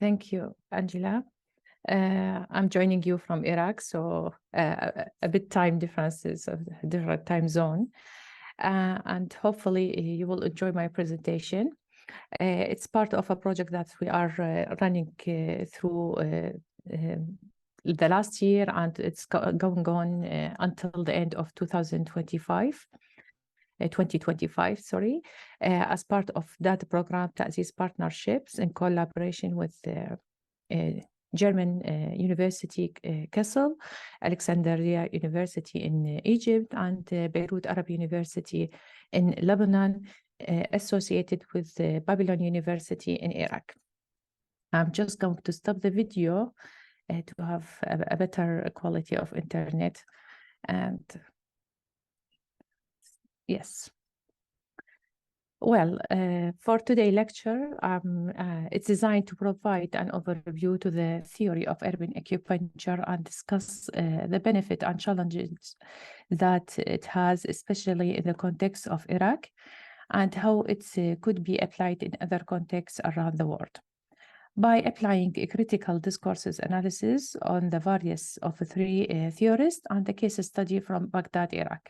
Thank you, Angela. I'm joining you from Iraq, so a bit time differences of different time zone. And hopefully you will enjoy my presentation. It's part of a project that we are running through the last year, and it's going on until the end of 2025. 2025, sorry, as part of that program, these partnerships in collaboration with German University Kassel, Alexandria University in Egypt, and Beirut Arab University in Lebanon, associated with Babylon University in Iraq. I'm just going to stop the video to have a better quality of internet. And yes. Well, for today's lecture, it's designed to provide an overview to the theory of urban acupuncture and discuss the benefit and challenges that it has, especially in the context of Iraq, and how it could be applied in other contexts around the world. By applying a critical discourses analysis on the various of the three theorists and a case study from Baghdad, Iraq.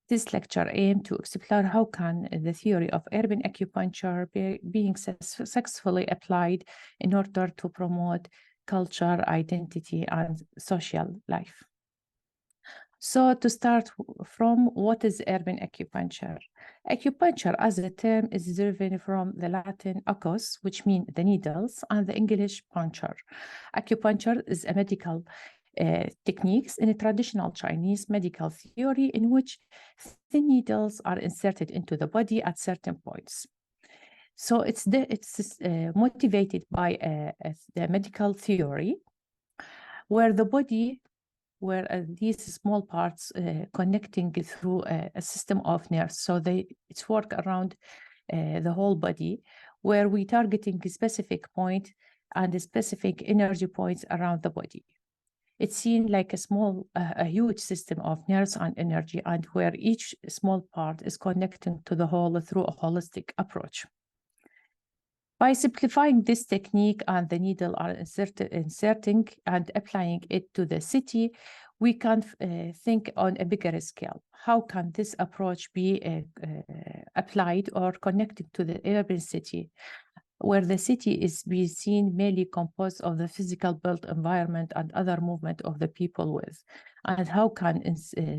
This lecture aims to explore how can the theory of urban acupuncture being successfully applied in order to promote culture, identity, and social life. So to start from, what is urban acupuncture? Acupuncture as a term is derived from the Latin acus, which means the needles, and the English puncture. Acupuncture is a medical techniques in a traditional Chinese medical theory in which thin needles are inserted into the body at certain points. So it's motivated by the medical theory where the body, where these small parts connecting through a system of nerves. So it's work around the whole body, where we targeting a specific point and a specific energy points around the body. It's seen like a huge system of nerves and energy, and where each small part is connecting to the whole through a holistic approach. By simplifying this technique and the needle are inserting and applying it to the city, we can think on a bigger scale. How can this approach be applied or connected to the urban city, where the city is being seen mainly composed of the physical built environment and other movement of the people with, and how can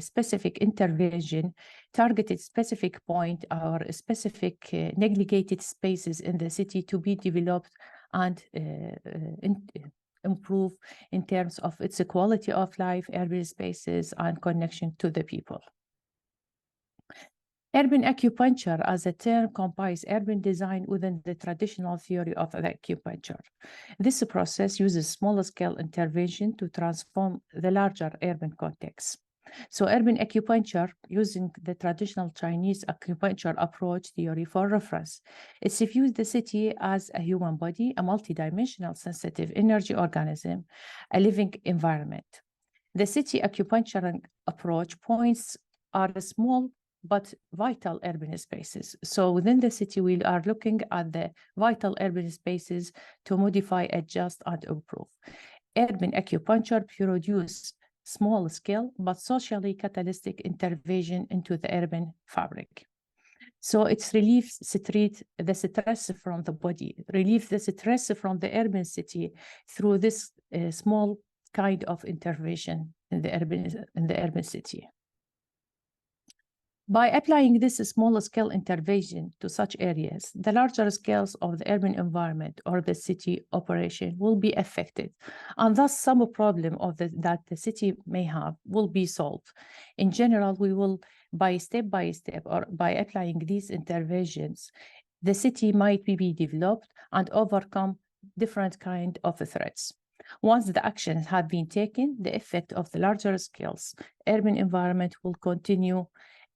specific intervention targeted specific point or specific neglected spaces in the city to be developed and improve in terms of its quality of life, urban spaces, and connection to the people. Urban acupuncture as a term combines urban design within the traditional theory of the acupuncture. This process uses small-scale intervention to transform the larger urban context. So urban acupuncture, using the traditional Chinese acupuncture approach theory for reference, it's views the city as a human body, a multidimensional sensitive energy organism, a living environment. The city acupuncture approach points are small but vital urban spaces. So within the city, we are looking at the vital urban spaces to modify, adjust, and improve. Urban acupuncture produces small scale but socially catalytic intervention into the urban fabric. So it relieves the stress from the body, relieves the stress from the urban city through this small kind of intervention in the urban city. By applying this small-scale intervention to such areas, the larger scales of the urban environment or the city operation will be affected, and thus some problem of that the city may have will be solved. In general, we will, by step or by applying these interventions, the city might be developed and overcome different kind of threats. Once the actions have been taken, the effect of the larger scales urban environment will continue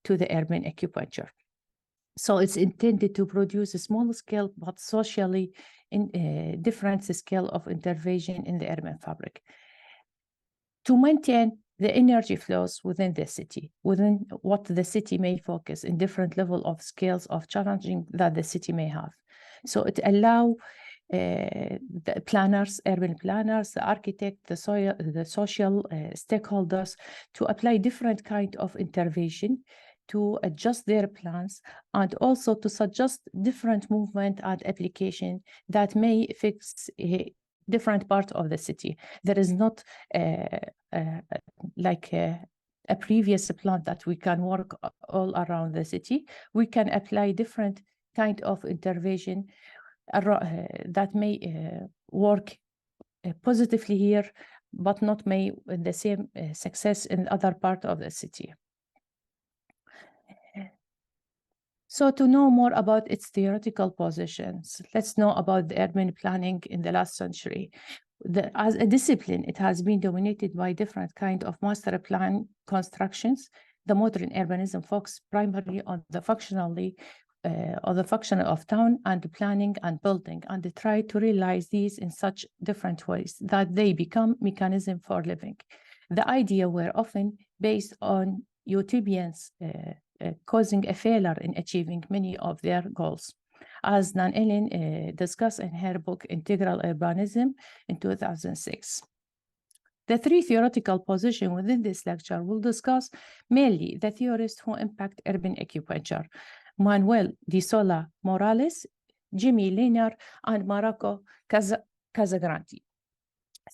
to the urban acupuncture. So it's intended to produce a small scale but socially different scale of intervention in the urban fabric to maintain the energy flows within the city, within what the city may focus in different level of scales of challenging that the city may have. So it allows the planners, urban planners, the architect, the social stakeholders to apply different kind of intervention to adjust their plans and also to suggest different movement and application that may fix a different part of the city. There is not like a previous plan that we can work all around the city. We can apply different kind of intervention that may work positively here, but not may the same success in other part of the city. So to know more about its theoretical positions, let's know about the urban planning in the last century. As a discipline, it has been dominated by different kind of master plan constructions. The modern urbanism focuses primarily on the function of town and planning and building, and they try to realize these in such different ways that they become mechanism for living. The idea were often based on utopians causing a failure in achieving many of their goals, as Nan Ellen discussed in her book Integral Urbanism in 2006. The three theoretical positions within this lecture will discuss mainly the theorists who impact urban acupuncture: Manuel de Sola Morales, Jimmy Lehner, and Marco Casagrande.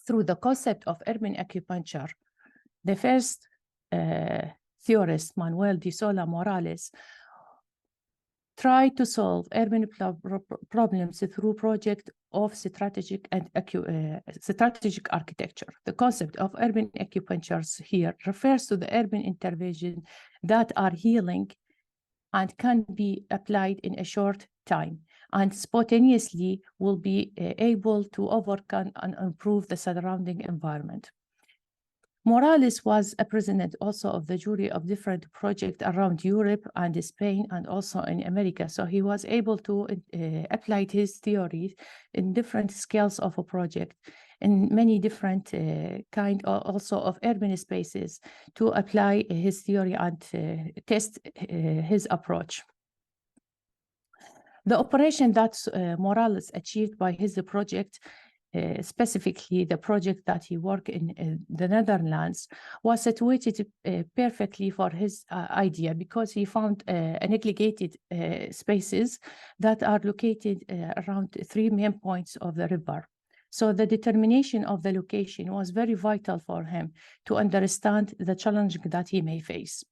Through the concept of urban acupuncture, the first theorist, Manuel de Sola Morales, tried to solve urban problems through project of strategic architecture. The concept of urban acupuncture here refers to the urban intervention that are healing and can be applied in a short time and spontaneously will be able to overcome and improve the surrounding environment. Morales was a president also of the jury of different projects around Europe and Spain and also in America. So he was able to apply his theories in different scales of a project in many different kind also of urban spaces to apply his theory and test his approach. The operation that Morales achieved by his project, specifically the project that he worked in the Netherlands, was situated perfectly for his idea because he found neglected spaces that are located around 3 main points of the river. So the determination of the location was very vital for him to understand the challenge that he may face.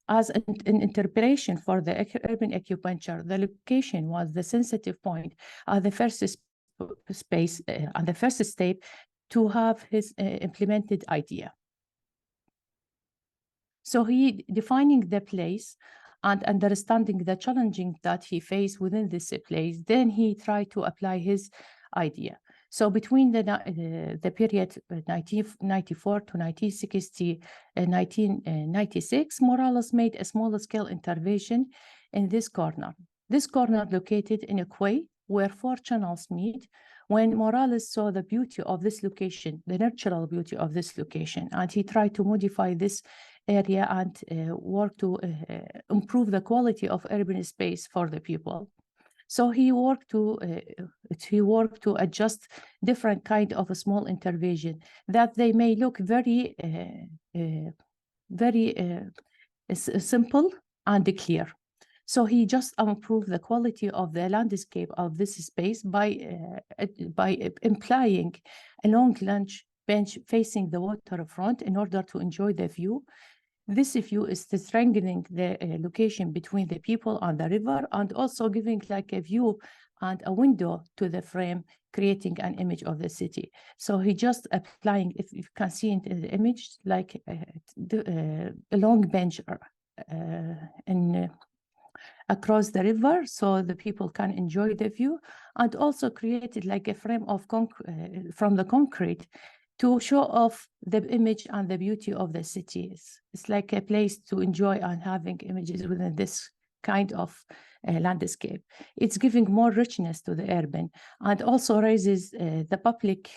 As an interpretation for the urban acupuncture, the location was the sensitive point at the first space and the first step to have his implemented idea. So he defining the place and understanding the challenging that he faced within this place, then he tried to apply his idea. So between the period 1994 to 1960, 1996, Morales made a small scale intervention in this corner. This corner located in a quay where 4 channels meet. When Morales saw the beauty of this location, the natural beauty of this location, and he tried to modify this area and work to improve the quality of urban space for the people. So he worked to adjust different kind of a small intervention that they may look very simple and clear. So he just improved the quality of the landscape of this space by implying a long lunch bench facing the waterfront in order to enjoy the view. This view is strengthening the location between the people and the river, and also giving like a view and a window to the frame, creating an image of the city. So he just applying, if you can see in the image, like a long bench across the river, so the people can enjoy the view, and also created like a frame of from the concrete to show off the image and the beauty of the cities. It's like a place to enjoy and having images within this kind of landscape. It's giving more richness to the urban and also raises the public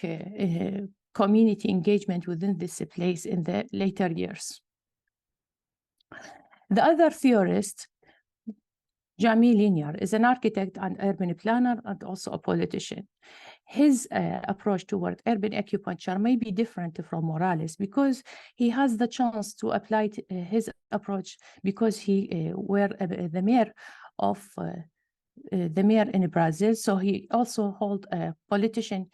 community engagement within this place in the later years. The other theorist Jamie Lanier is an architect and urban planner and also a politician. His approach toward urban acupuncture may be different from Morales because he has the chance to apply his approach because he were the mayor of the mayor in Brazil. So he also hold a politician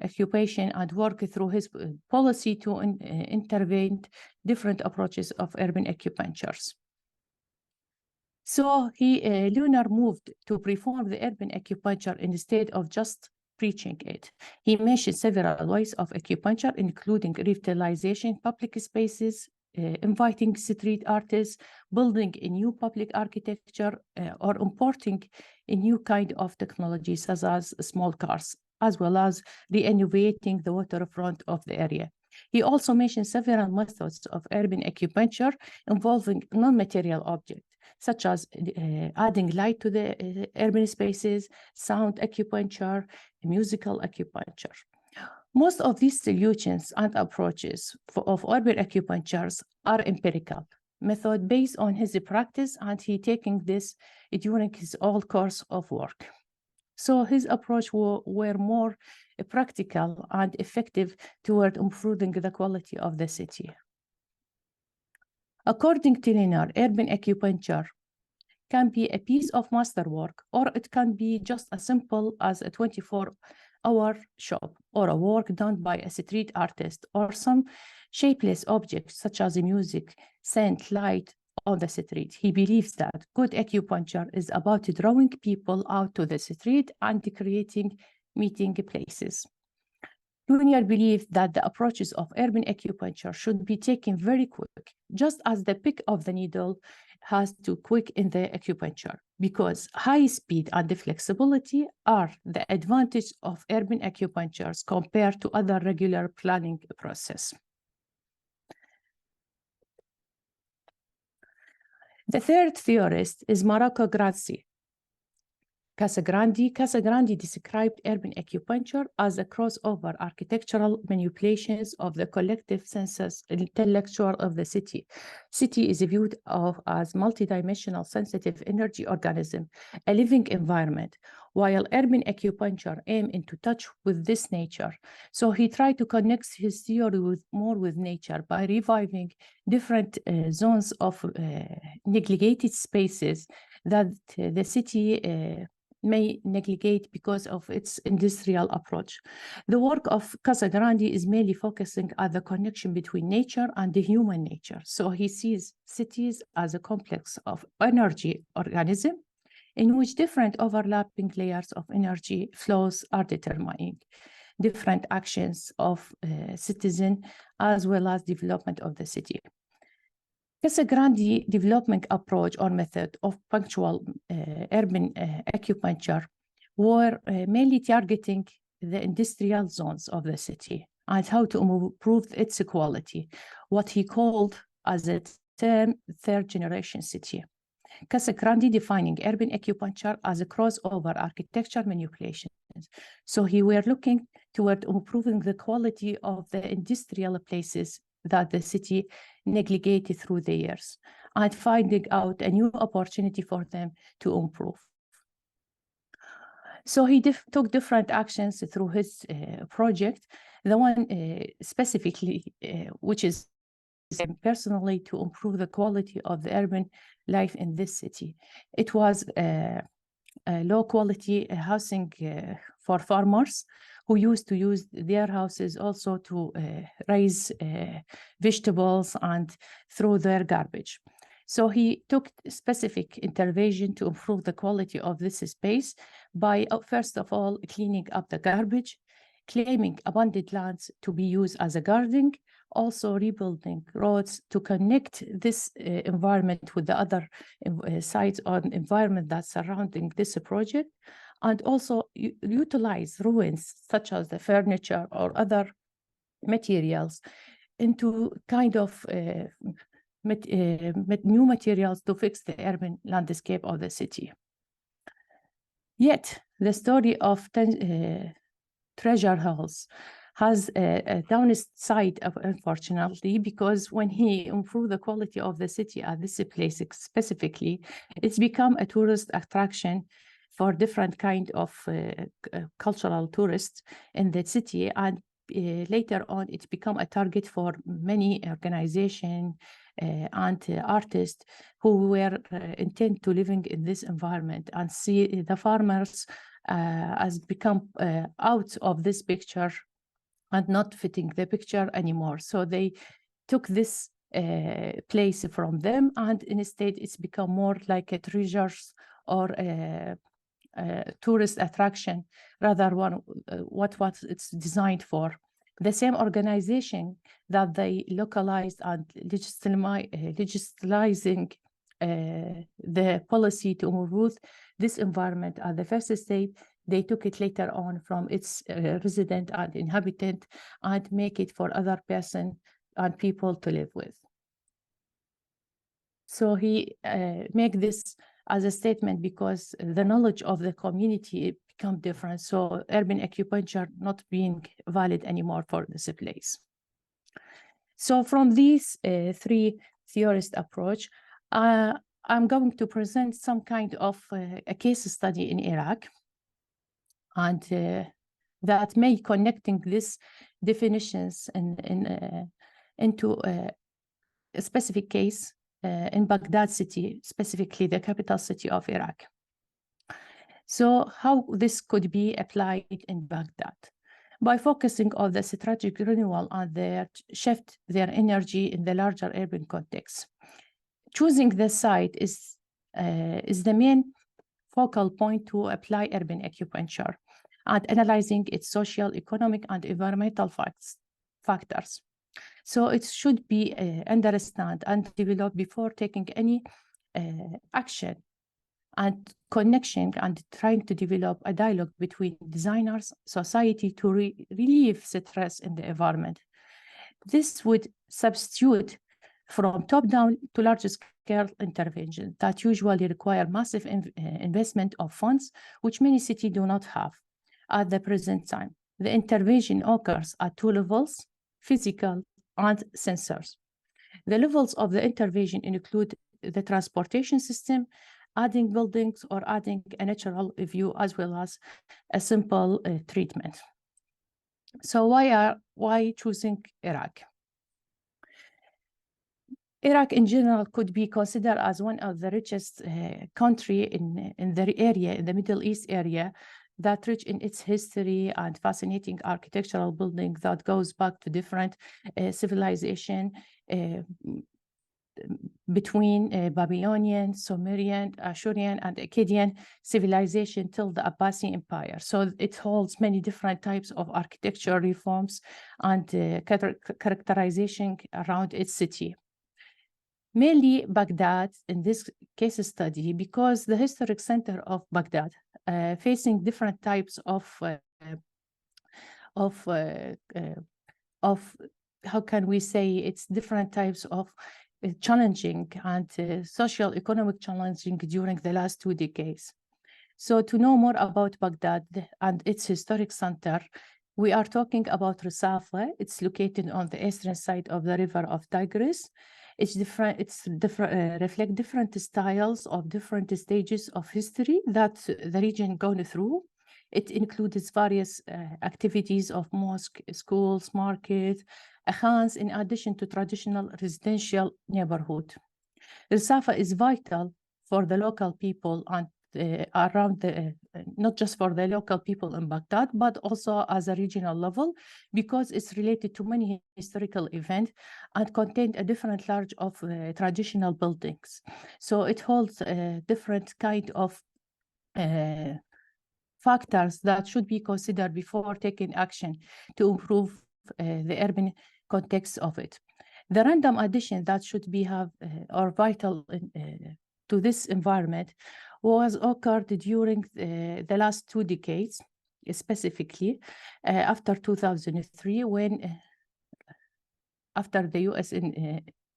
occupation and work through his policy to intervene different approaches of urban acupunctures. So Lunar moved to perform the urban acupuncture instead of just preaching it. He mentioned several ways of acupuncture, including revitalization public spaces, inviting street artists, building a new public architecture, or importing a new kind of technology, such as small cars, as well as renovating the waterfront of the area. He also mentioned several methods of urban acupuncture involving non-material objects, such as adding light to the urban spaces, sound acupuncture, musical acupuncture. Most of these solutions and approaches of urban acupunctures are empirical method based on his practice, and he taking this during his whole course of work. So his approach were more practical and effective toward improving the quality of the city. According to Lanier, urban acupuncture can be a piece of masterwork, or it can be just as simple as a 24-hour shop, or a work done by a street artist, or some shapeless objects such as music, scent, light on the street. He believes that good acupuncture is about drawing people out to the street and creating meeting places. Lanier believes that the approaches of urban acupuncture should be taken very quick, just as the pick of the needle has to quick in the acupuncture, because high speed and the flexibility are the advantage of urban acupunctures compared to other regular planning process. The third theorist is Marco Casagrande described urban acupuncture as a crossover architectural manipulations of the collective senses intellectual of the city. City is viewed as multidimensional sensitive energy organism, a living environment, while urban acupuncture aims into touch with this nature. So he tried to connect his theory more with nature by reviving different zones of neglected spaces that the city may negligate because of its industrial approach. The work of Casagrande is mainly focusing on the connection between nature and the human nature. So he sees cities as a complex of energy organism in which different overlapping layers of energy flows are determining different actions of citizen as well as development of the city. Casagrande development approach or method of punctual urban acupuncture were mainly targeting the industrial zones of the city and how to improve its quality, what he called as a term third generation city. Casagrande defining urban acupuncture as a crossover architecture manipulations. So he were looking toward improving the quality of the industrial places that the city neglected through the years and finding out a new opportunity for them to improve. So he took different actions through his project. The one specifically, which is personally to improve the quality of the urban life in this city. It was a low quality housing for farmers who used to use their houses also to raise vegetables and throw their garbage. So he took specific intervention to improve the quality of this space by, first of all, cleaning up the garbage, claiming abandoned lands to be used as a garden, also rebuilding roads to connect this environment with the other sites or environment that's surrounding this project, and also utilize ruins such as the furniture or other materials into kind of new materials to fix the urban landscape of the city. Yet, the story of treasure halls has a downside, unfortunately, because when he improved the quality of the city at this place specifically, it's become a tourist attraction for different kind of cultural tourists in the city, and later on it become a target for many organizations and artists who were intent to living in this environment, and see the farmers has become out of this picture and not fitting the picture anymore. So they took this place from them, and instead it's become more like a treasures or a tourist attraction rather than what it's designed for. The same organization that they localized and legislating the policy to improve this environment at the first stage, they took it later on from its resident and inhabitant and make it for other person and people to live with. So he make this as a statement because the knowledge of the community become different. So urban acupuncture not being valid anymore for this place. So from these three theorist approach, I'm going to present some kind of a case study in Iraq, and that may connecting these definitions into a specific case in Baghdad city, specifically the capital city of Iraq. So how this could be applied in Baghdad? By focusing on the strategic renewal and their shift their energy in the larger urban context. Choosing the site is the main focal point to apply urban acupuncture and analyzing its social, economic, and environmental factors. So it should be understood and developed before taking any action and connection, and trying to develop a dialogue between designers, society to relieve stress in the environment. This would substitute from top-down to large-scale intervention that usually require massive investment of funds, which many cities do not have at the present time. The intervention occurs at two levels: physical and sensors. The levels of the intervention include the transportation system, adding buildings or adding a natural view, as well as a simple treatment. So why choosing Iraq? Iraq in general could be considered as one of the richest country in the area, in the Middle East area, that rich in its history and fascinating architectural building that goes back to different civilization between Babylonian, Sumerian, Ashurian, and Akkadian civilization till the Abbasi Empire. So it holds many different types of architectural reforms and characterization around its city. Mainly Baghdad in this case study, because the historic center of Baghdad facing different types of how can we say, it's different types of challenging and social economic challenging during the last 2 decades. So to know more about Baghdad and its historic center, we are talking about Rusafa. It's located on the eastern side of the river of Tigris. It's reflect different styles of different stages of history that the region gone through. It includes various activities of mosque, schools, markets, khans, in addition to traditional residential neighborhood. Rusafa is vital for the local people and around not just for the local people in Baghdad, but also as a regional level, because it's related to many historical events and contains a different large of traditional buildings. So it holds different kind of factors that should be considered before taking action to improve the urban context of it. The random addition that should be or vital to this environment was occurred during the last 2 decades, specifically after 2003, when after the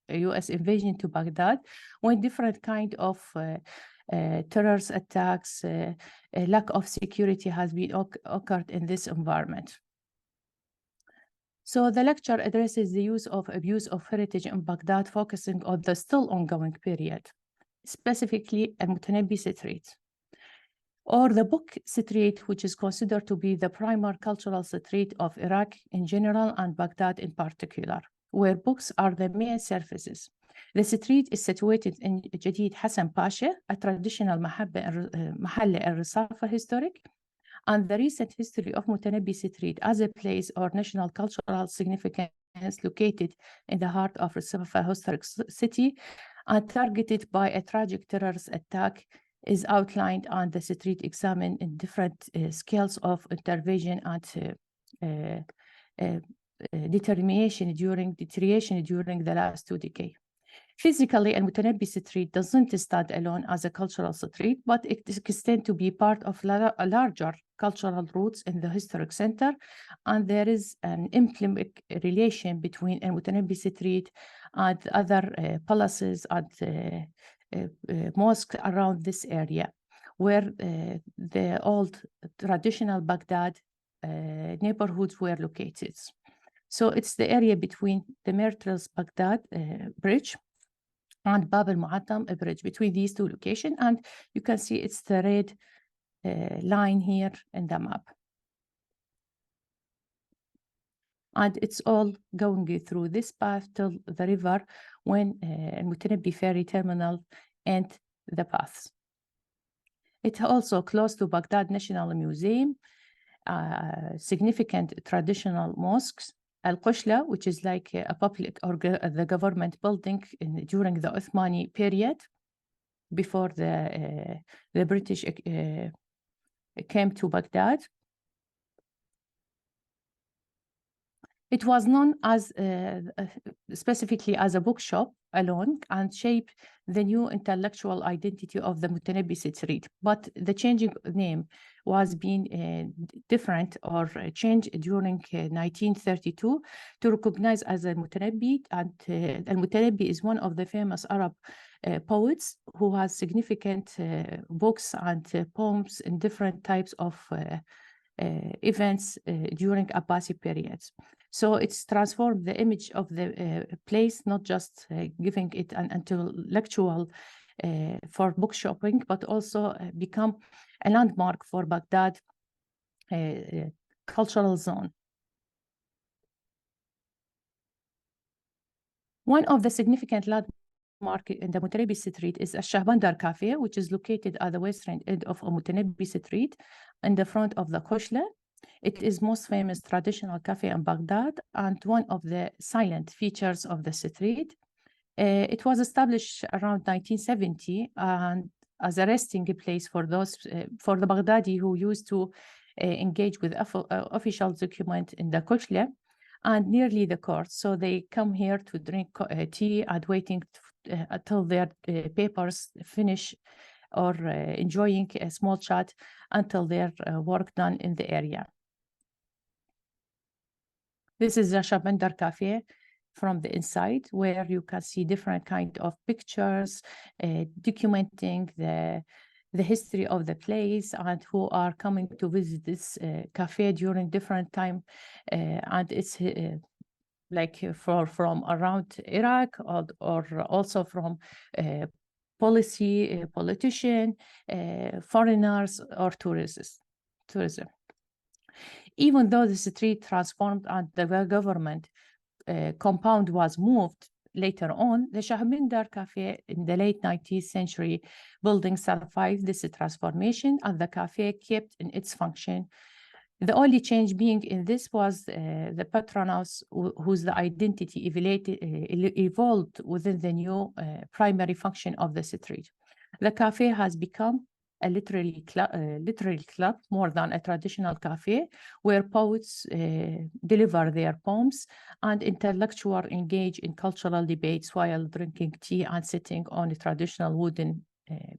US invasion to Baghdad, when different kind of terrorist attacks, lack of security has been occurred in this environment. So the lecture addresses the use of abuse of heritage in Baghdad, focusing on the still ongoing period, specifically Al-Mutanabbi Street, or the Book Street, which is considered to be the primary cultural street of Iraq in general and Baghdad in particular, where books are the main services. The street is situated in Jadid Hassan Pasha, a traditional Mahal al-Risafa historic, and the recent history of Mutanabbi Street as a place or national cultural significance located in the heart of Risafa historic city and targeted by a tragic terrorist attack is outlined on the street examined in different scales of intervention and deterioration during the last 2 decades. Physically, Al-Mutanabbi Street doesn't stand alone as a cultural street, but it extends to be part of a larger cultural roots in the historic center, and there is an implicit relation between Al-Mutanabbi Street and other palaces and mosques around this area, where the old traditional Baghdad neighborhoods were located. So it's the area between the Myrtles Baghdad bridge and Bab al-Mu'attam bridge, between these two locations. And you can see it's the red line here in the map. And it's all going through this path till the river when Al-Mutanabbi ferry terminal and the paths. It's also close to Baghdad National Museum, significant traditional mosques, Al-Qushla, which is like a public or the government building during the Uthmani period, before the British came to Baghdad. It was known as specifically as a bookshop alone and shaped the new intellectual identity of the Mutanabbi Street. But the changing name was being different or changed during 1932 to recognize as Al-Mutanabbi. And Al-Mutanabbi is one of the famous Arab poets who has significant books and poems in different types of events during Abbasi periods. So it's transformed the image of the place, not just giving it an intellectual for book shopping, but also become a landmark for Baghdad cultural zone. One of the significant landmarks in the Mutanabbi Street is Al-Shahbandar Cafe, which is located at the western end of Mutanabbi Street in the front of the Koshla. It is most famous traditional cafe in Baghdad and one of the silent features of the street. It was established around 1970 and as a resting place for those for the Baghdadi who used to engage with official document in the Koshla and nearly the court. So they come here to drink tea and waiting until their papers finish or enjoying a small chat until their work done in the area. This is the Shahbandar Cafe from the inside, where you can see different kind of pictures documenting the history of the place and who are coming to visit this cafe during different time. And it's like from around Iraq or also from politician, foreigners, or tourism. Even though the street transformed and the government compound was moved later on, the Shahbandar Cafe in the late 19th century building survived this transformation and the cafe kept in its function. The only change being in this was the patronus, whose the identity evolved within the new primary function of the street. The cafe has become a literary club more than a traditional cafe, where poets deliver their poems and intellectuals engage in cultural debates while drinking tea and sitting on traditional wooden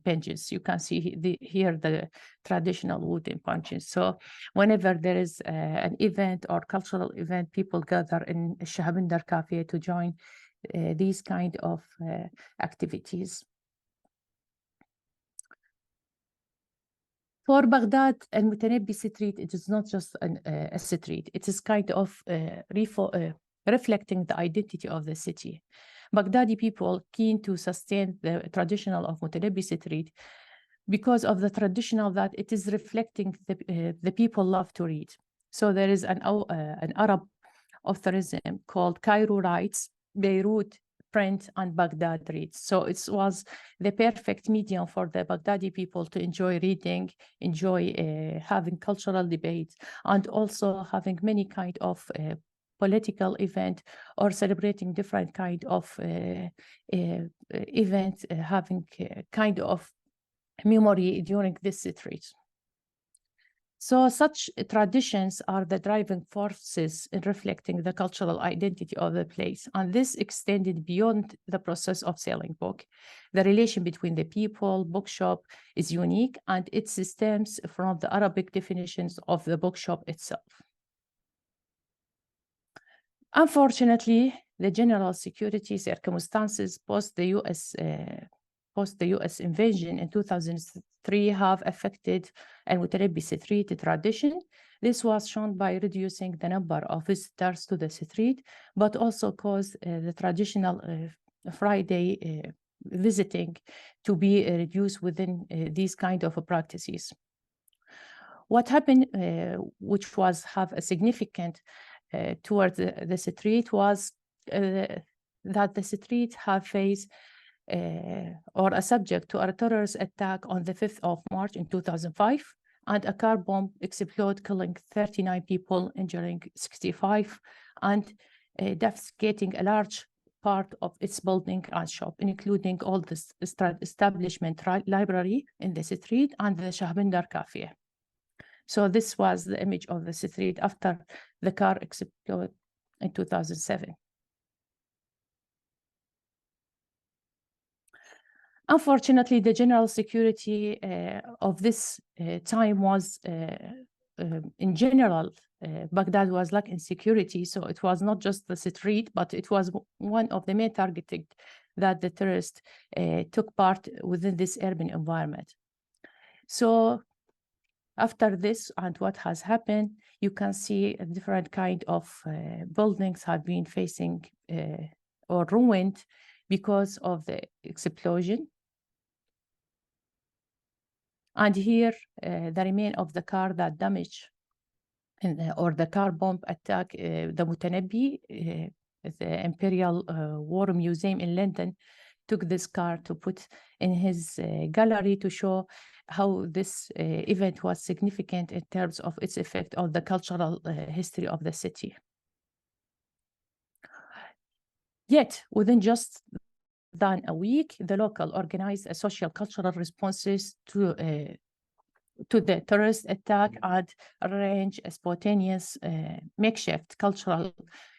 benches. You can see here the traditional wooden benches. So whenever there is an event or cultural event, people gather in Shahbandar Cafe to join these kind of activities. For Baghdad and Al-Mutanabbi Street, it is not just a street. It is kind of reflecting the identity of the city. Baghdadi people keen to sustain the traditional of Al-Mutanabbi Street because of the traditional that it is reflecting the people love to read. So there is an Arab authorism called Cairo Writes, Beirut Print, and Baghdad Reads. So it was the perfect medium for the Baghdadi people to enjoy reading, enjoy having cultural debates, and also having many kind of political event or celebrating different kind of event, having kind of memory during this street. So such traditions are the driving forces in reflecting the cultural identity of the place. And this extended beyond the process of selling book. The relation between the people, bookshop is unique, and it stems from the Arabic definitions of the bookshop itself. Unfortunately, the general security circumstances post the US invasion in 2003 have affected Al-Mutanabbi Street tradition. This was shown by reducing the number of visitors to the street, but also caused the traditional Friday visiting to be reduced within these kind of practices. What happened, which was have a significant towards the street, was that the street have faced or a subject to a terrorist attack on the 5th of March in 2005, and a car bomb exploded, killing 39 people, injuring 65, and devastating a large part of its building and shop, including all the establishment library in the street and the Shahbandar Cafe. So this was the image of the street after the car exploded in 2007. Unfortunately, the general security of this time was, in general, Baghdad was lacking security. So it was not just the street, but it was one of the main targeted that the terrorists took part within this urban environment. So after this and what has happened, you can see a different kind of buildings have been facing or ruined because of the explosion. And here, the remain of the car that damaged or the car bomb attack, the Mutanabbi, the Imperial War Museum in London, took this car to put in his gallery to show how this event was significant in terms of its effect on the cultural history of the city. Yet, within just than a week, the local organized a social cultural responses to the terrorist attack and arranged a spontaneous makeshift cultural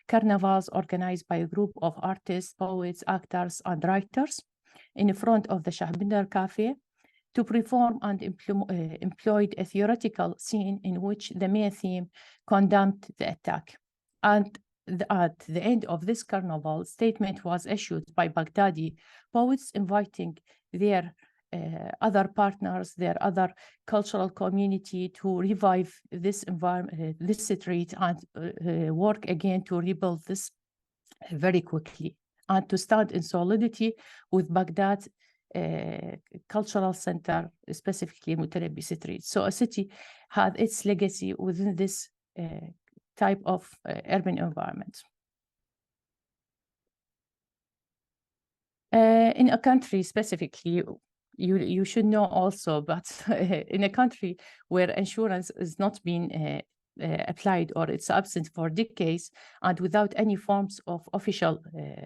carnivals organized by a group of artists, poets, actors, and writers in front of the Shahbandar Cafe to perform and employed a theoretical scene in which the main theme condemned the attack. And at the end of this carnival, statement was issued by Baghdadi poets inviting their other partners, their other cultural community to revive this environment, this street, and work again to rebuild this very quickly, and to stand in solidarity with Baghdad cultural center, specifically Mutanabbi Street. So a city had its legacy within this type of urban environment. In a country specifically, you should know also, but in a country where insurance is not being applied or it's absent for decades and without any forms of official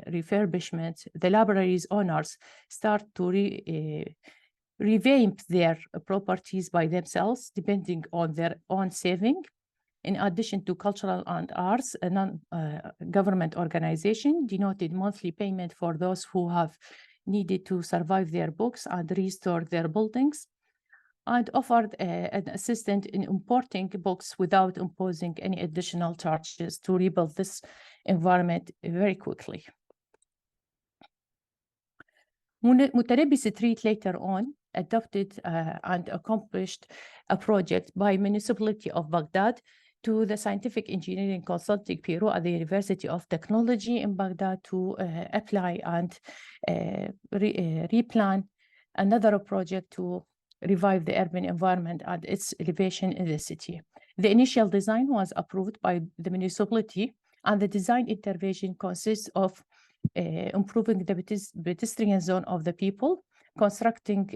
refurbishment, the library's owners start to revamp their properties by themselves, depending on their own saving. In addition to cultural and arts, a non-government organization denoted monthly payment for those who have needed to survive their books and restore their buildings, and offered an assistance in importing books without imposing any additional charges to rebuild this environment very quickly. Mutanabbi Street later on adopted and accomplished a project by municipality of Baghdad to the Scientific Engineering Consulting Bureau at the University of Technology in Baghdad to apply and replan another project to revive the urban environment and its elevation in the city. The initial design was approved by the municipality, and the design intervention consists of improving the pedestrian zone of the people, constructing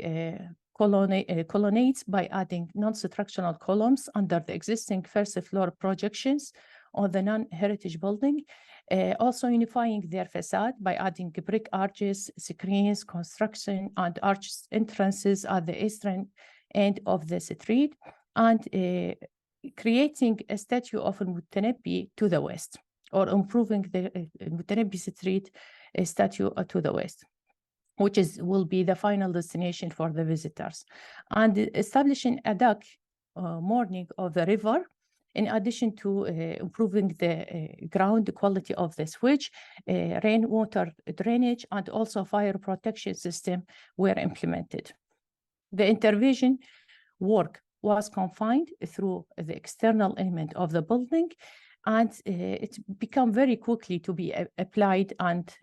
colonnades by adding non-structural columns under the existing first floor projections on the non-heritage building, also unifying their facade by adding brick arches, screens, construction, and arch entrances at the eastern end of the street, and creating a statue of Al-Mutanabbi to the west, or improving the Al-Mutanabbi Street statue to the west, which will be the final destination for the visitors, and establishing a dock mooring of the river, in addition to improving the ground quality of the switch, rainwater drainage, and also fire protection system were implemented. The intervention work was confined through the external element of the building, and it became very quickly to be applied and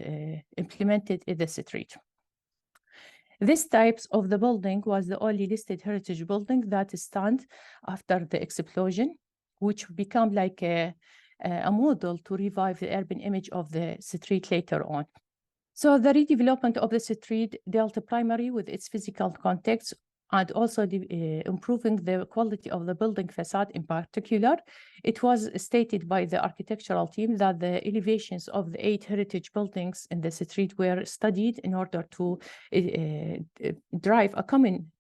implemented in the street. This type of the building was the only listed heritage building that stand after the explosion, which became like a model to revive the urban image of the street later on. So the redevelopment of the street dealt primarily with its physical context and also improving the quality of the building facade in particular. It was stated by the architectural team that the elevations of the 8 heritage buildings in the street were studied in order to drive a common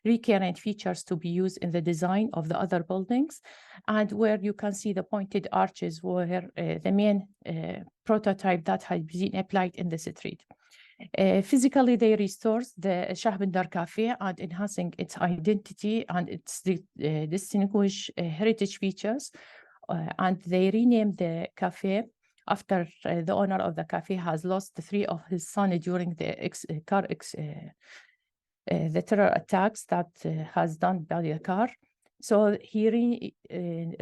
recurrent features to be used in the design of the other buildings, and where you can see the pointed arches were the main prototype that had been applied in the street. Physically, they restored the Shahbandar Cafe and enhancing its identity and its distinguished heritage features. And they renamed the cafe after the owner of the cafe has lost 3 of his sons during the terror attacks that has done by the car. So he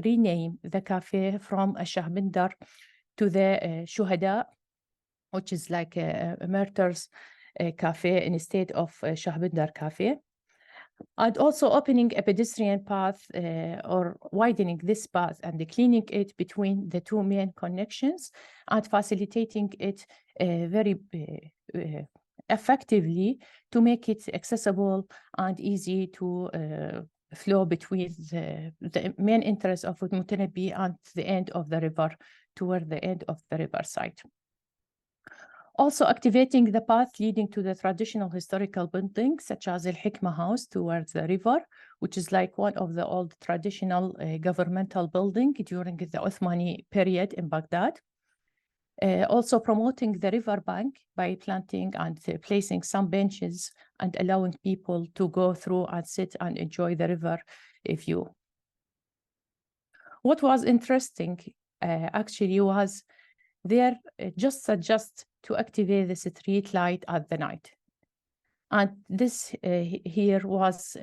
renamed the cafe from Shahbandar to the Shuhada, which is like a martyrs cafe instead of Shahbandar Cafe. And also opening a pedestrian path or widening this path and cleaning it between the 2 main connections and facilitating it very effectively to make it accessible and easy to flow between the main interest of Al-Mutanabbi and the end of the river, toward the end of the river side. Also activating the path leading to the traditional historical buildings, such as Al-Hikma House towards the river, which is like one of the old traditional governmental buildings during the Ottomani period in Baghdad. Also promoting the river bank by planting and placing some benches and allowing people to go through and sit and enjoy the river view. What was interesting actually was there just suggest to activate the street light at the night. And this here was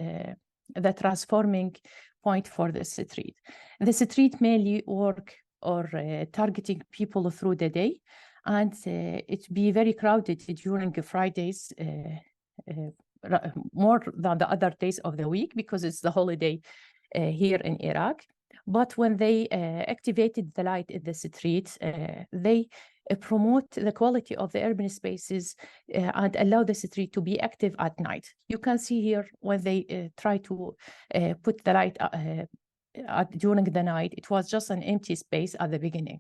the transforming point for the street. The street mainly work or targeting people through the day, and it be very crowded during Fridays more than the other days of the week because it's the holiday here in Iraq. But when they activated the light in the streets, they promote the quality of the urban spaces and allow the street to be active at night. You can see here when they try to put the light during the night, it was just an empty space at the beginning.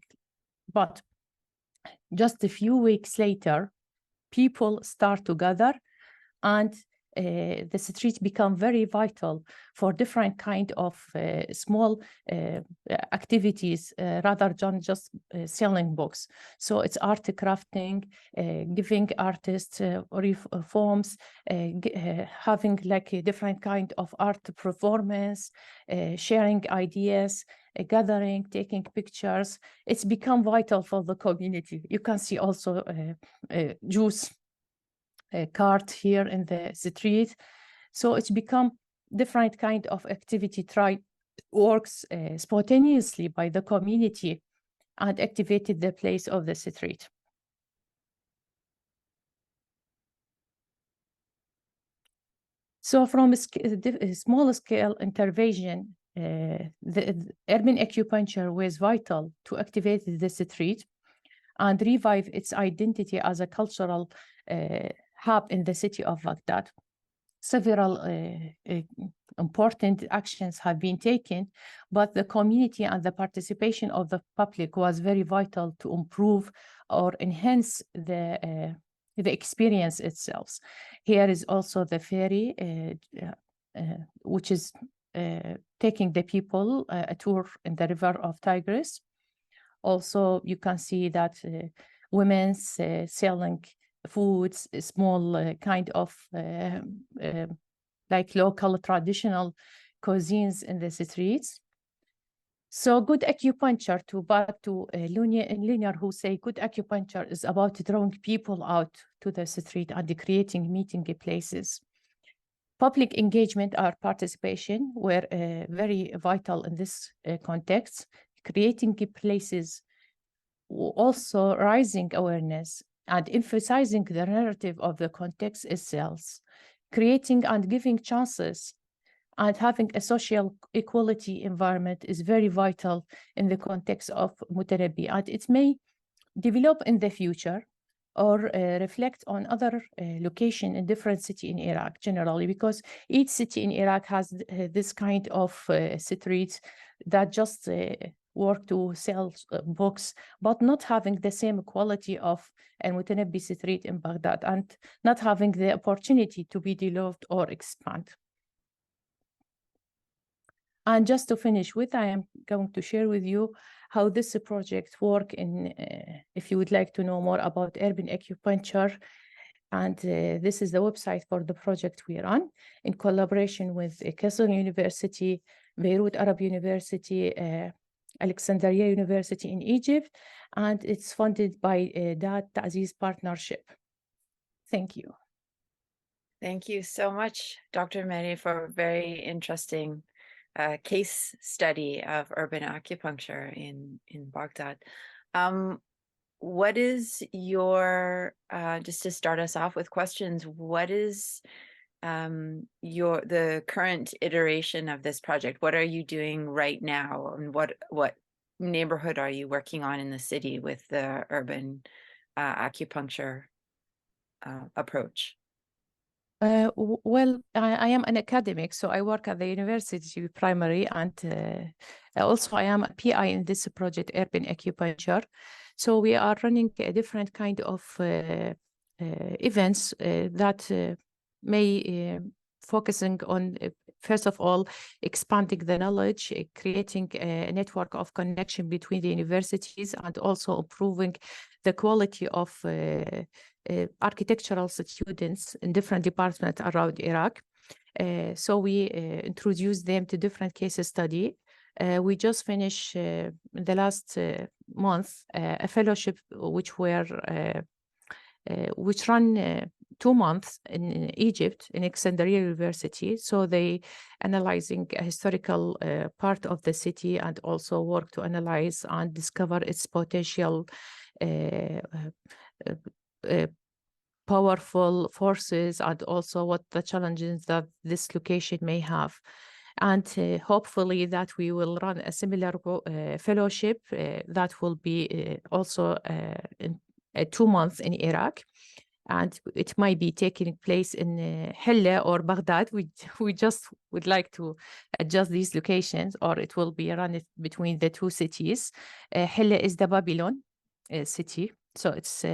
But just a few weeks later, people start to gather, and the streets become very vital for different kind of small activities rather than just selling books. So it's art crafting, giving artists forms, having like a different kind of art performance, sharing ideas, gathering, taking pictures. It's become vital for the community. You can see also juice cart here in the street, So it's become different kind of activity works spontaneously by the community and activated the place of the street. So from a small scale intervention, the urban acupuncture was vital to activate the street and revive its identity as a cultural hub in the city of Baghdad. Several important actions have been taken, but the community and the participation of the public was very vital to improve or enhance the experience itself. Here is also the ferry, which is taking the people a tour in the river of Tigris. Also, you can see that women's selling foods, small kind of like local traditional cuisines in the streets. So good acupuncture, back to Linear, who say good acupuncture is about drawing people out to the street and creating meeting places. Public engagement or participation were very vital in this context, creating places, also raising awareness and emphasizing the narrative of the context itself, creating and giving chances and having a social equality environment is very vital in the context of Mutanabbi, and it may develop in the future or reflect on other location in different city in Iraq generally, because each city in Iraq has this kind of streets that just work to sell books, but not having the same quality of Al-Mutanabbi Street in Baghdad and not having the opportunity to be developed or expand. And just to finish with, I am going to share with you how this project works in, if you would like to know more about urban acupuncture. And this is the website for the project we are on, in collaboration with Kassel University, Beirut Arab University, Alexandria University in Egypt, and it's funded by that Ta'ziz Partnership. Thank you. Thank you so much, Dr. Merie, for a very interesting case study of urban acupuncture in Baghdad. What is your, just to start us off with questions, what is the current iteration of this project? What are you doing right now, and what neighborhood are you working on in the city with the urban acupuncture approach? Well, I am an academic, so I work at the university primary, and also I am a PI in this project, Urban Acupuncture. So we are running a different kind of events that may focusing on, first of all, expanding the knowledge, creating a network of connection between the universities, and also improving the quality of architectural students in different departments around Iraq. So we introduce them to different case study. We just finished in the last month a fellowship which run 2 months in Egypt in Alexandria University. So they analyzing a historical part of the city, and also work to analyze and discover its potential powerful forces, and also what the challenges that this location may have. And hopefully that we will run a similar fellowship that will be also in 2 months in Iraq. And it might be taking place in Hilla or Baghdad. We just would like to adjust these locations, or it will be run between the two cities. Hilla is the Babylon city, so it's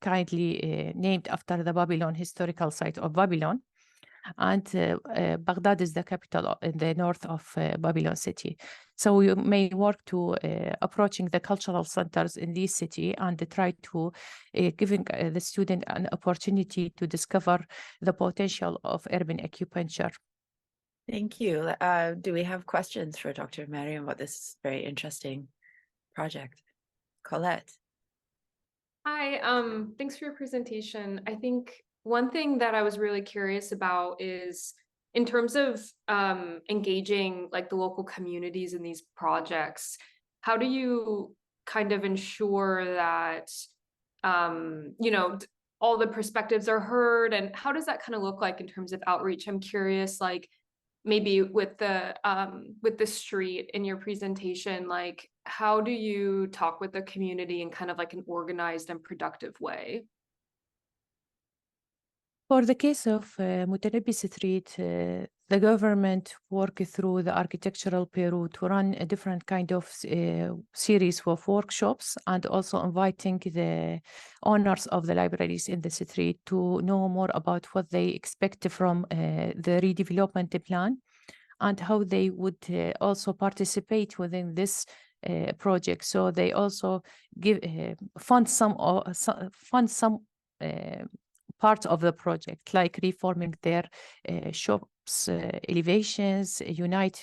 kindly named after the Babylon historical site of Babylon. And Baghdad is the capital in the north of Babylon city. So we may work to approaching the cultural centers in this city, and try to giving the student an opportunity to discover the potential of urban acupuncture. Thank you. Do we have questions for Dr. Merie about this very interesting project? Colette. Hi, thanks for your presentation. I think one thing that I was really curious about is in terms of engaging like the local communities in these projects, how do you kind of ensure that you know, all the perspectives are heard, and how does that kind of look like in terms of outreach? I'm curious, like maybe with the street in your presentation, like how do you talk with the community in kind of like an organized and productive way? For the case of Mutanabbi Street, the government worked through the architectural bureau to run a different kind of series of workshops, and also inviting the owners of the libraries in the street to know more about what they expect from the redevelopment plan and how they would also participate within this project. So they also give fund some part of the project, like reforming their shops, elevations,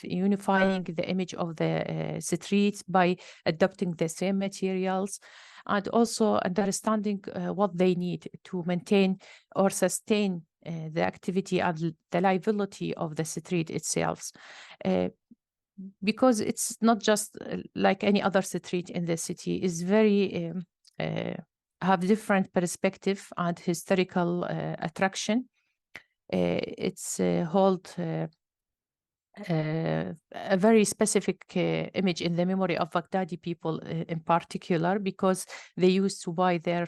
unifying the image of the streets by adopting the same materials, and also understanding what they need to maintain or sustain the activity and the liability of the street itself. Because it's not just like any other street in the city, is very have different perspective and historical attraction. It's hold a very specific image in the memory of Baghdadi people in particular, because they used to buy their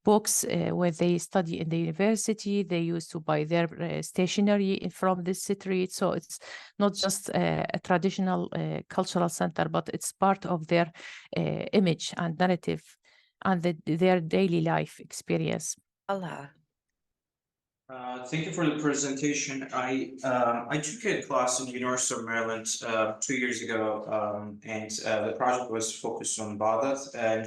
books when they study in the university. They used to buy their stationery from this street. So it's not just a traditional cultural center, but it's part of their image and narrative and their daily life experience. Allah. Thank you for the presentation. I took a class in University of Maryland 2 years ago, and the project was focused on Baghdad and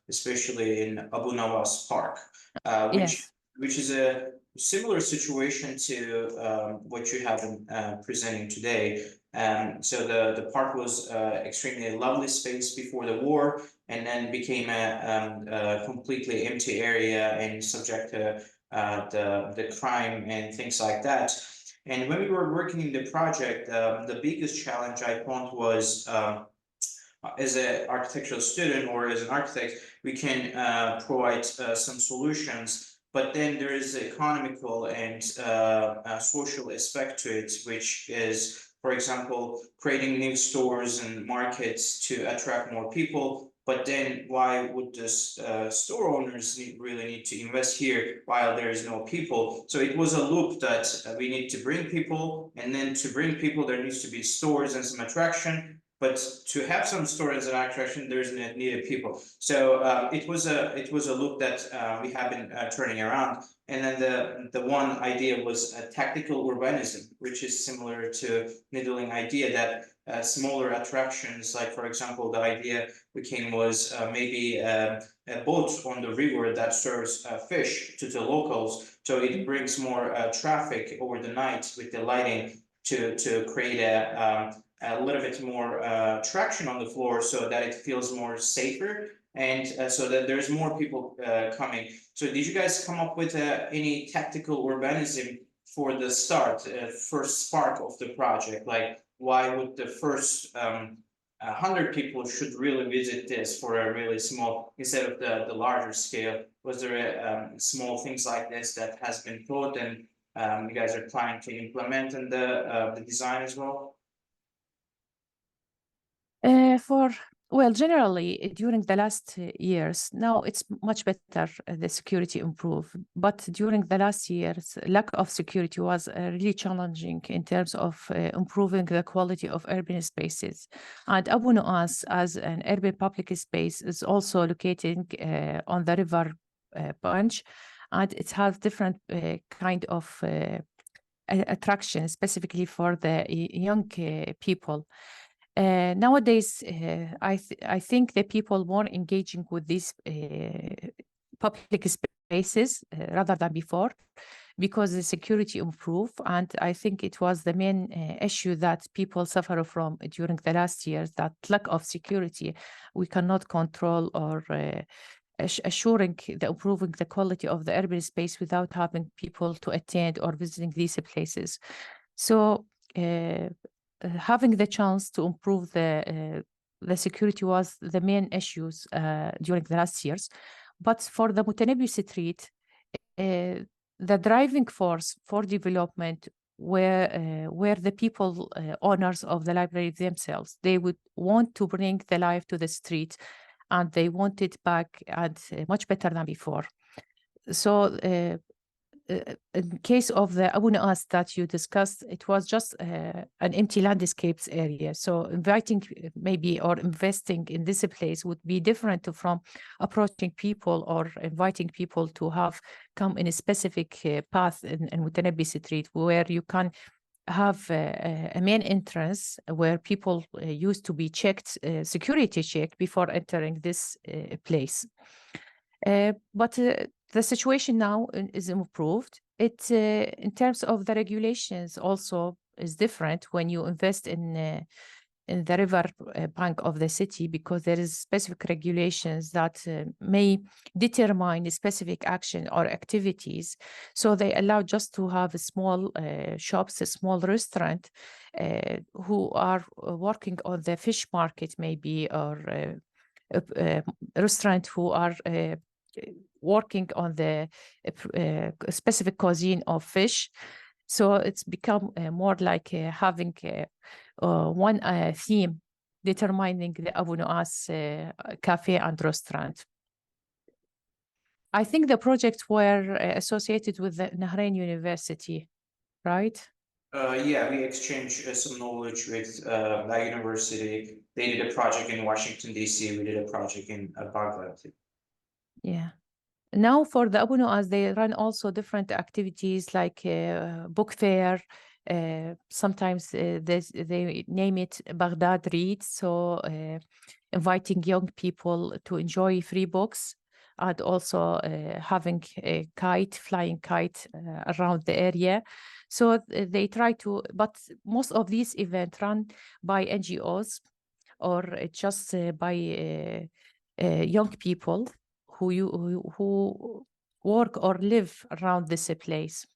especially in Abu Nawas Park, Yes. which is a similar situation to what you have been presenting today. So the park was extremely lovely space before the war, and then became a completely empty area and subject to the crime and things like that. And when we were working in the project, the biggest challenge I found was as an architectural student or as an architect, we can provide some solutions, but then there is the economical and social aspect to it, which is, for example, creating new stores and markets to attract more people. But then why would this store owners really need to invest here while there is no people? So it was a loop that we need to bring people, and then to bring people, there needs to be stores and some attraction. But to have some stores and attraction, there's needed people. So it was a loop that we have been turning around. And then the one idea was a tactical urbanism, which is similar to needling idea that smaller attractions, like for example, the idea we came was maybe a boat on the river that serves fish to the locals, so it brings more traffic over the night with the lighting to create a little bit more traction on the floor, so that it feels more safer, and so that there's more people coming. So did you guys come up with any tactical urbanism for the first spark of the project? Like, why would the first 100 people should really visit this for a really small, instead of the larger scale? Was there small things like this that has been thought and you guys are planning to implement in the design as well? Well, generally, during the last years, now it's much better, the security improved. But during the last years, lack of security was really challenging in terms of improving the quality of urban spaces. And Abu Nu'as, as an urban public space, is also located on the river branch, and it has different kind of attraction, specifically for the young people. Nowadays, I think the people more engaging with these public spaces rather than before, because the security improved. And I think it was the main issue that people suffer from during the last years, that lack of security. We cannot control or assuring the improving the quality of the urban space without having people to attend or visiting these places. So having the chance to improve the security was the main issues during the last years. But for the Mutanabbi Street, the driving force for development were the people, owners of the library themselves. They would want to bring the life to the street, and they want it back and much better than before. So in case of the Abu Nu'as that you discussed, it was just an empty landscapes area. So inviting maybe or investing in this place would be different from approaching people or inviting people to have come in a specific path in Mutanabbi Street, where you can have a main entrance where people used to be checked, security checked before entering this place. But the situation now is improved. It in terms of the regulations also is different when you invest in the river bank of the city, because there is specific regulations that may determine specific action or activities. So they allow just to have a small shops, a small restaurant who are working on the fish market maybe, or a restaurant who are working on the specific cuisine of fish. So it's become more like having one theme determining the Abu Nu'as cafe and restaurant. I think the projects were associated with the Nahrain University, right? Yeah, we exchanged some knowledge with that university. They did a project in Washington, D.C. We did a project in Baghdad. Yeah. Now for the Abu Nu'as, they run also different activities like book fair. Sometimes they name it Baghdad Reads. So inviting young people to enjoy free books, and also having a flying kite around the area. So they try to, but most of these events run by NGOs or just by young people who work or live around this place.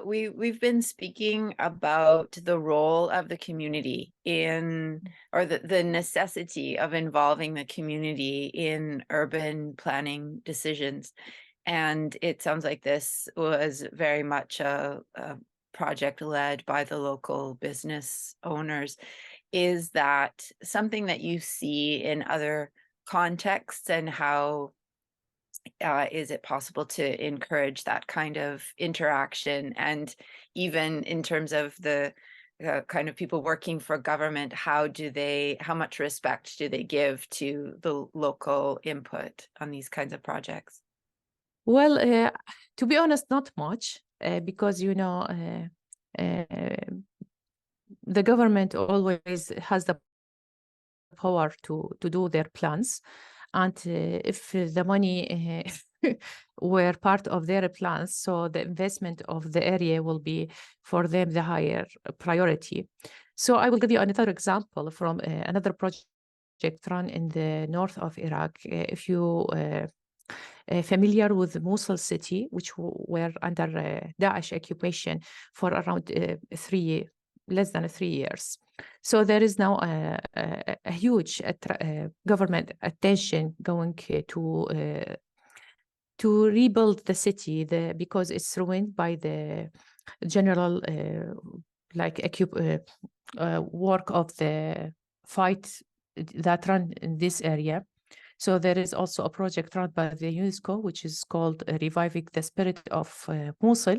We've been speaking about the role of the community in, or the necessity of involving the community in urban planning decisions. And it sounds like this was very much a project led by the local business owners. Is that something that you see in other contexts, and how is it possible to encourage that kind of interaction? And even in terms of the kind of people working for government, how much respect do they give to the local input on these kinds of projects? Well, to be honest, not much, because, you know, the government always has the power to do their plans. And if the money were part of their plans, so the investment of the area will be for them the higher priority. So I will give you another example from another project run in the north of Iraq. If you familiar with Mosul city, which were under Daesh occupation for around less than 3 years. So there is now a huge government attention going to rebuild the city because it's ruined by the general work of the fight that run in this area. So there is also a project run by the UNESCO, which is called Reviving the Spirit of Mosul.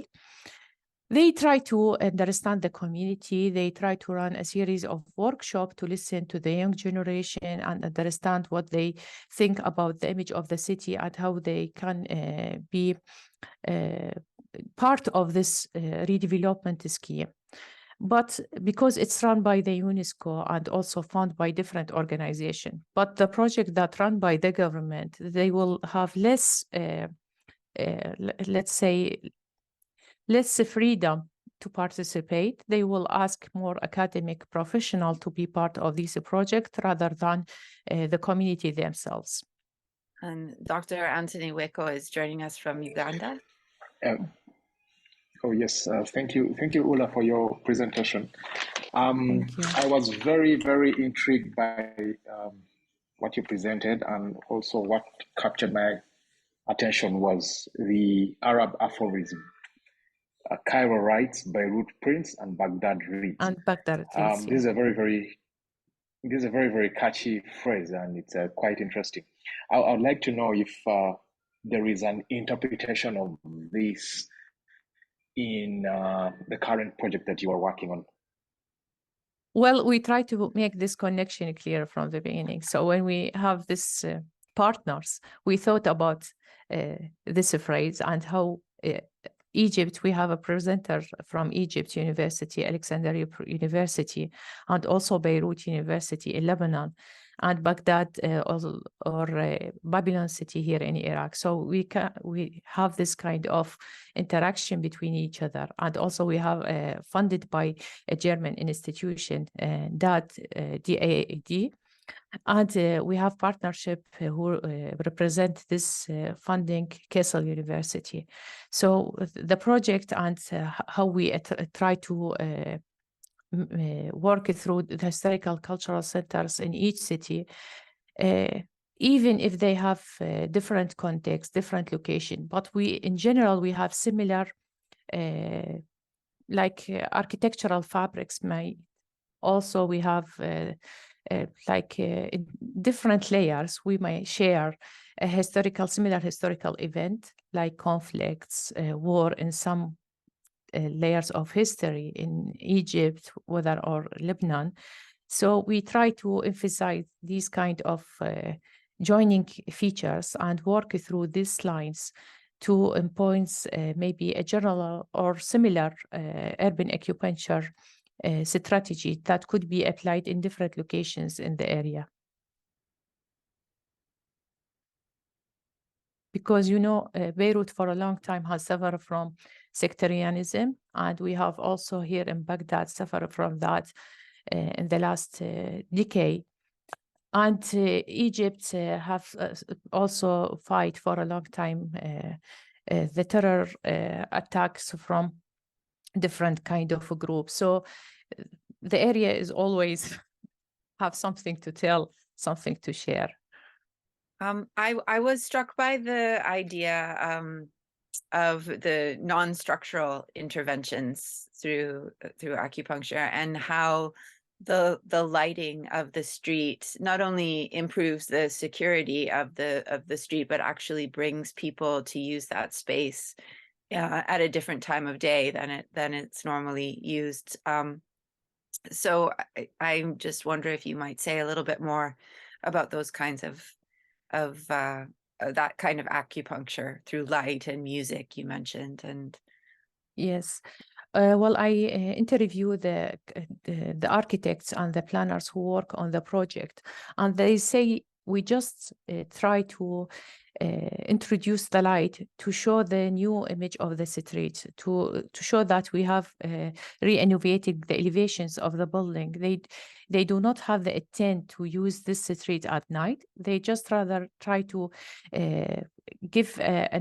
They try to understand the community. They try to run a series of workshops to listen to the young generation and understand what they think about the image of the city and how they can be part of this redevelopment scheme. But because it's run by the UNESCO and also funded by different organizations, but the project that run by the government, they will have less, let's say, less freedom to participate. They will ask more academic professional to be part of this project rather than the community themselves. And Dr. Anthony Weko is joining us from Uganda. Oh yes, thank you, Ula, for your presentation. Thank you. I was very, very intrigued by what you presented, and also what captured my attention was the Arab aphorism: Cairo writes, Beirut prints, and Baghdad reads. And Baghdad, yes, This is a very, very catchy phrase, and it's quite interesting. I would like to know if there is an interpretation of this in the current project that you are working on. Well, we try to make this connection clear from the beginning. So when we have this partners, we thought about this phrase and how Egypt, we have a presenter from Egypt University, Alexandria University, and also Beirut University in Lebanon, and Baghdad or Babylon City here in Iraq. So we have this kind of interaction between each other. And also we have funded by a German institution, DAD, DAAD. And we have partnership who represent this funding, Kassel University. So the project and how we try to work through the historical cultural centers in each city, even if they have different context, different location, but in general, we have similar architectural fabrics. Also, we have in different layers, we may share a similar historical event, like conflicts, war in some layers of history in Egypt, whether or Lebanon. So we try to emphasize these kind of joining features and work through these lines to points maybe a general or similar urban acupuncture strategy that could be applied in different locations in the area. Because, Beirut for a long time has suffered from sectarianism, and we have also here in Baghdad suffered from that in the last decade. And Egypt have also fight for a long time the terror attacks from different kind of a group. So the area is always have something to tell, something to share. I was struck by the idea of the non-structural interventions through acupuncture, and how the lighting of the street not only improves the security of the street, but actually brings people to use that space at a different time of day than it's normally used. So I just wonder if you might say a little bit more about those kinds of that kind of acupuncture through light and music you mentioned. And yes, well, I interview the architects and the planners who work on the project, and they say we just try to introduce the light to show the new image of the street, to show that we have re-innovated the elevations of the building. They do not have the intent to use this street at night. They just rather try to give a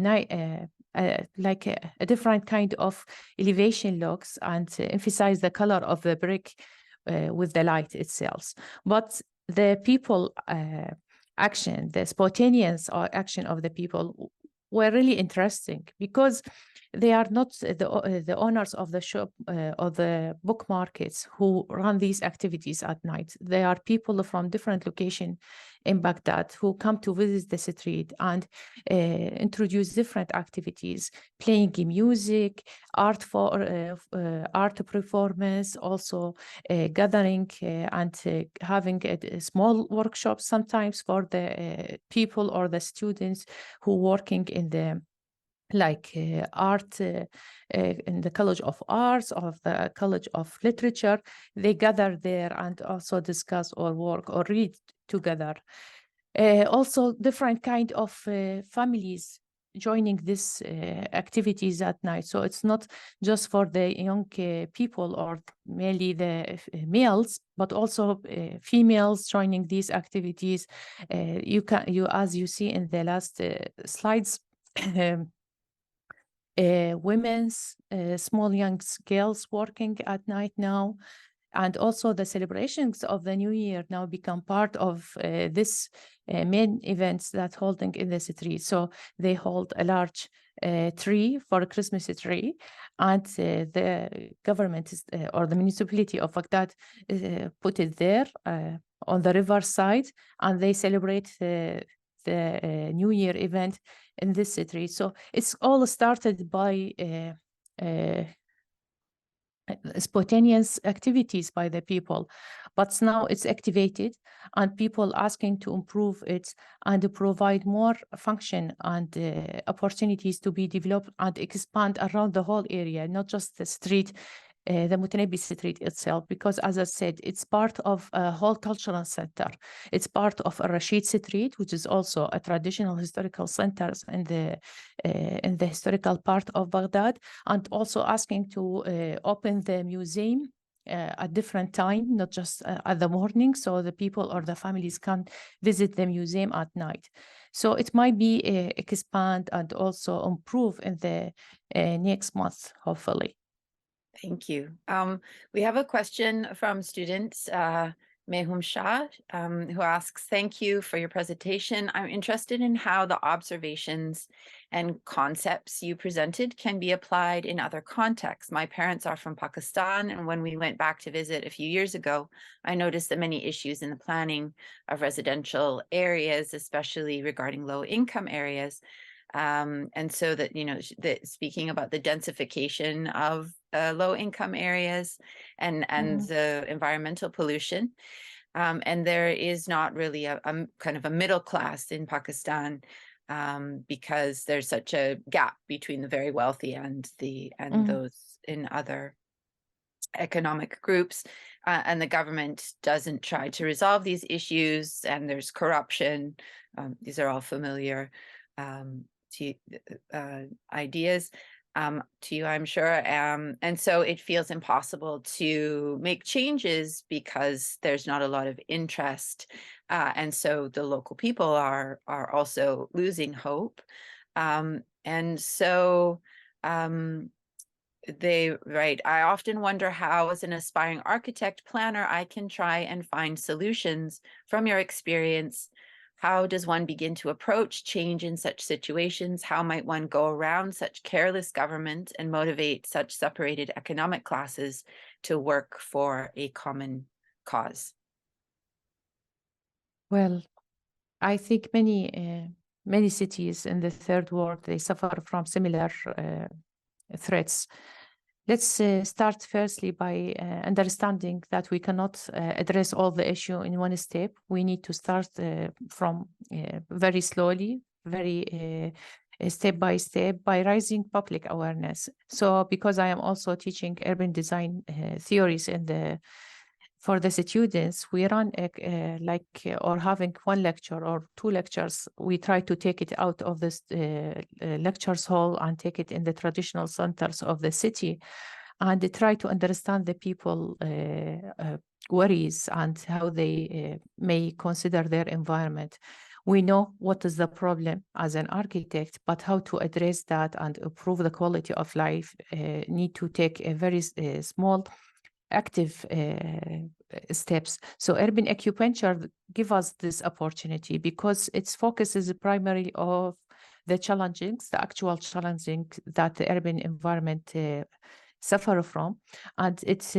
different kind of elevation looks and emphasize the color of the brick with the light itself. But the people action, the spontaneous action of the people were really interesting, because they are not the owners of the shop or the book markets who run these activities at night. They are people from different locations in Baghdad who come to visit the street and introduce different activities, playing music, art performance, also gathering and having a small workshops sometimes for the people or the students who working in the art in the College of Arts or the College of Literature. They gather there and also discuss or work or read together. Also different kind of families joining these activities at night. So it's not just for the young people or mainly the males, but also females joining these activities. As you see in the last slides, women's small young girls working at night now, and also the celebrations of the new year now become part of this main events that holding in the street. So they hold a large tree for a Christmas tree, and the government is, or the municipality of Baghdad put it there on the riverside, and they celebrate the New Year event in this city. So it's all started by spontaneous activities by the people, but now it's activated and people asking to improve it and provide more function and opportunities to be developed and expand around the whole area, not just the street, the Mutanabbi Street itself, because as I said, it's part of a whole cultural center. It's part of Rashid Street, which is also a traditional historical center in the historical part of Baghdad, and also asking to open the museum at different time, not just at the morning, so the people or the families can visit the museum at night. So it might be expand and also improve in the next month, hopefully. Thank you. We have a question from students, Mehum Shah, who asks, thank you for your presentation. I'm interested in how the observations and concepts you presented can be applied in other contexts. My parents are from Pakistan, and when we went back to visit a few years ago, I noticed that many issues in the planning of residential areas, especially regarding low-income areas, and so that, you know, speaking about the densification of low-income areas and the environmental pollution, and there is not really a kind of a middle class in Pakistan, because there's such a gap between the very wealthy and those in other economic groups, and the government doesn't try to resolve these issues, and there's corruption. These are all familiar ideas to you, I'm sure. And so it feels impossible to make changes because there's not a lot of interest. And so the local people are also losing hope. And so I often wonder how, as an aspiring architect planner, I can try and find solutions. From your experience, how does one begin to approach change in such situations? How might one go around such careless government and motivate such separated economic classes to work for a common cause? Well, I think many cities in the third world, they suffer from similar threats. Let's start firstly by understanding that we cannot address all the issue in one step. We need to start from very slowly, very step by step, by raising public awareness. So because I am also teaching urban design theories for the students, we run or having one lecture or two lectures, we try to take it out of this lectures hall and take it in the traditional centers of the city, and try to understand the people worries and how they may consider their environment. We know what is the problem as an architect, but how to address that and improve the quality of life need to take a very small active steps. So urban acupuncture give us this opportunity because its focus is primarily of the challenges, the actual challenges that the urban environment suffer from, and it's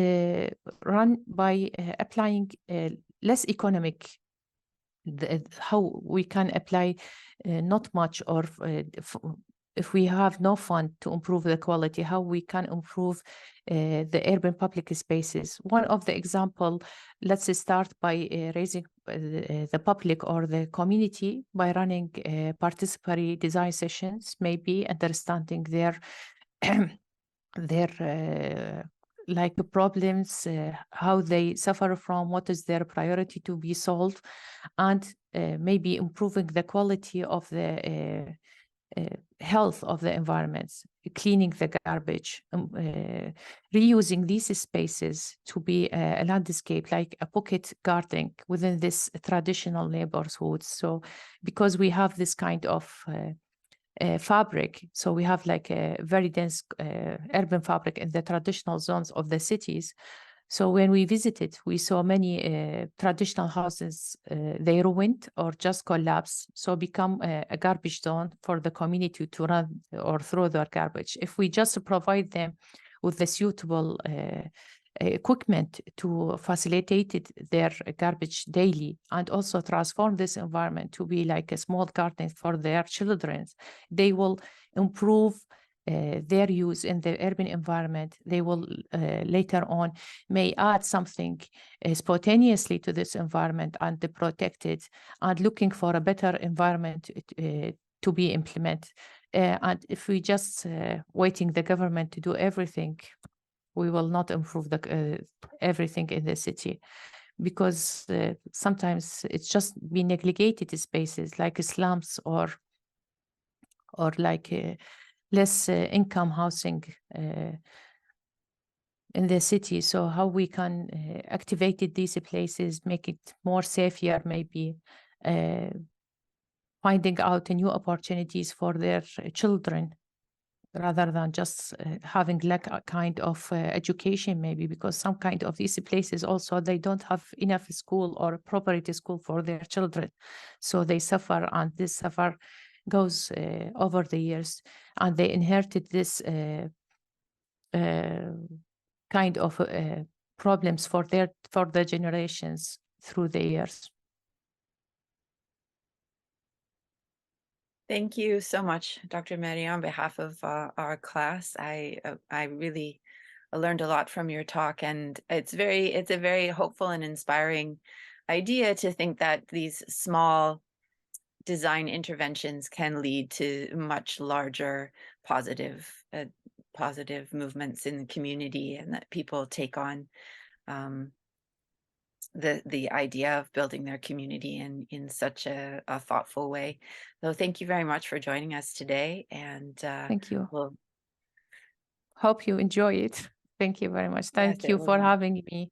run by applying less economic, how we can apply not much, or if we have no fund to improve the quality, how we can improve the urban public spaces. One of the example, let's start by raising the public or the community by running participatory design sessions, maybe understanding their like problems, how they suffer from, what is their priority to be solved, and maybe improving the quality of the health of the environments, cleaning the garbage, reusing these spaces to be a landscape, like a pocket garden within this traditional neighborhoods. So because we have this kind of fabric, so we have like a very dense urban fabric in the traditional zones of the cities. So when we visited, we saw many traditional houses, they ruined or just collapsed, so become a garbage zone for the community to run or throw their garbage. If we just provide them with the suitable equipment to facilitate their garbage daily, and also transform this environment to be like a small garden for their children, they will improve their use in the urban environment. They will later on may add something spontaneously to this environment and protect it, and looking for a better environment to be implemented. And if we just waiting the government to do everything, we will not improve the everything in the city, because sometimes it's just be neglected spaces like slums or like less income housing in the city. So how we can activate these places, make it more safer, maybe finding out new opportunities for their children, rather than just having like a kind of education, maybe, because some kind of these places also, they don't have enough school or appropriate school for their children. So they suffer, and this suffer goes over the years, and they inherited this kind of problems for the generations through the years. Thank you so much, Dr. Merie. On behalf of our class, I really learned a lot from your talk, and it's a very hopeful and inspiring idea to think that these small design interventions can lead to much larger positive movements in the community, and that people take on the idea of building their community in such a thoughtful way. So thank you very much for joining us today, and Thank you. we'll Hope you enjoy it. Thank you very much. Thank Yes, you it for was having me.